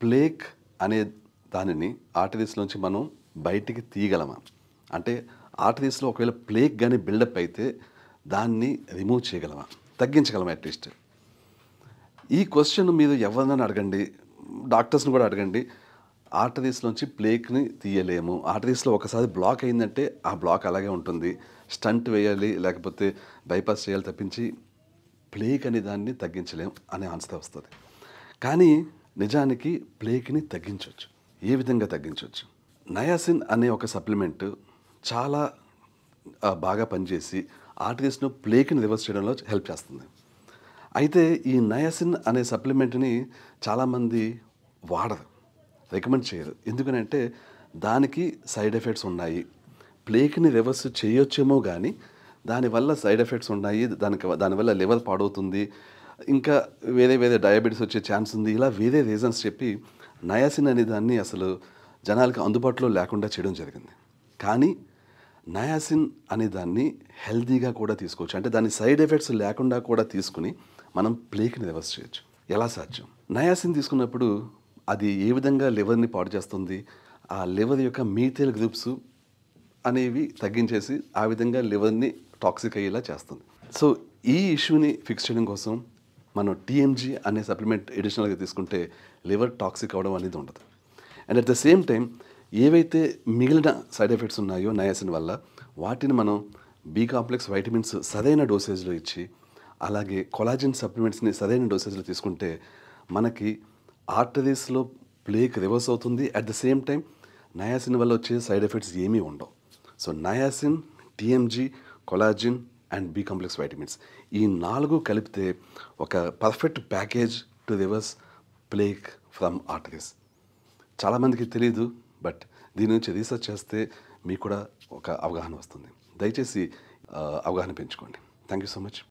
Plaque అనే దానిని ఆర్టరీస్‌లోంచి మనం బయటికి తీయగలమా? అంటే ఆర్టరీస్‌లో ఒకవేళ ప్లేక్ గాని బిల్డప్ అయితే దాన్ని రిమూవ్ చేయగలమా? తగ్గించగలమా అట్‌లీస్ట్? ఈ క్వెషన్ మీరు ఎవరినైనా అడగండి. డాక్టర్స్‌ని కూడా అడగండి. ఆర్టరీస్‌లోంచి ప్లేక్‌ని తీయలేము. ఆర్టరీస్‌లో ఒకసారి బ్లాక్ అయిందంటే ఆ బ్లాక్ అలాగే ఉంటుంది. స్టంట్ వేయాలి లేకపోతే బైపాస్ చేయాలి తప్పించి ప్లేక్ అనే దాన్ని తగ్గించలేం అనే ఆన్సర్ వస్తది. కానీ నిజానికి ప్లేక్‌ని తగ్గించొచ్చు. ఏ విధంగా తగ్గించొచ్చు? నయాసిన్ అనే ఒక సప్లిమెంట్ చాలా బాగా పనిచేసి ఆర్టరీస్‌లో ప్లేక్‌ని రివర్స్ చేయడంలో హెల్ప్ చేస్తుంది. అయితే ఈ నయాసిన్ అనే సప్లిమెంట్‌ని చాలామంది వాడరు. రికమెండ్ చేయరు. ఎందుకనంటే దానికి సైడ్ ఎఫెక్ట్స్ ఉన్నాయి. ప్లేక్‌ని రివర్స్ చేయొచ్చేమో గానీ దానివల్ల సైడ్ ఎఫెక్ట్స్ ఉన్నాయి. దానివల్ల లివర్ పాడవుతుంది. ఇంకా వేరే వేరే డయాబెటిస్ వచ్చే ఛాన్స్ ఉంది. ఇలా వేరే రీజన్స్ చెప్పి నయాసిన్ అనే దాన్ని అసలు జనాలకి అందుబాటులో లేకుండా చేయడం జరిగింది. కానీ నయాసిన్ అనే దాన్ని హెల్తీగా కూడా తీసుకోవచ్చు. అంటే దాని సైడ్ ఎఫెక్ట్స్ లేకుండా కూడా తీసుకొని మనం ప్లేక్‌ని రివర్స్ చేయొచ్చు. ఎలా సాధ్యం? నయాసిన్ తీసుకున్నప్పుడు అది ఏ విధంగా లివర్‌ని పాడు చేస్తుంది? ఆ లివర్ యొక్క మీథైల్ గ్రూప్స్ అనేవి తగ్గించేసి ఆ విధంగా లివర్‌ని టాక్సిక్ అయ్యేలా చేస్తుంది. సో, ఈ ఇష్యూని ఫిక్స్ చేయడం కోసం మనం టీఎంజీ అనే సప్లిమెంట్ అడిషనల్‌గా తీసుకుంటే లివర్ టాక్సిక్ అవ్వడం అనేది ఉండదు. And at the same time ఏవైతే మిగిలిన సైడ్ ఎఫెక్ట్స్ ఉన్నాయో నయాసిన్ వల్ల వాటిని మనం బి కాంప్లెక్స్ వైటమిన్స్ సరైన డోసేజ్‌లో ఇచ్చి అలాగే కొలాజిన్ సప్లిమెంట్స్‌ని సరైన డోసేజ్‌లో తీసుకుంటే మనకి ఆర్టరీస్‌లో ప్లేక్ రివర్స్ అవుతుంది. At the same time niacin వల్ల వచ్చే సైడ్ ఎఫెక్ట్స్ ఏమీ ఉండవు. So, niacin, TMG, collagen and B complex vitamins ఈ 4 కలిపితే ఒక perfect package to reverse plaque from arteries. చాలామందికి తెలీదు. బట్ దీని గురించి రీసెర్చ్ చేస్తే మీకు కూడా ఒక అవగాహన వస్తుంది. దయచేసి అవగాహన పెంచుకోండి. Thank you so much.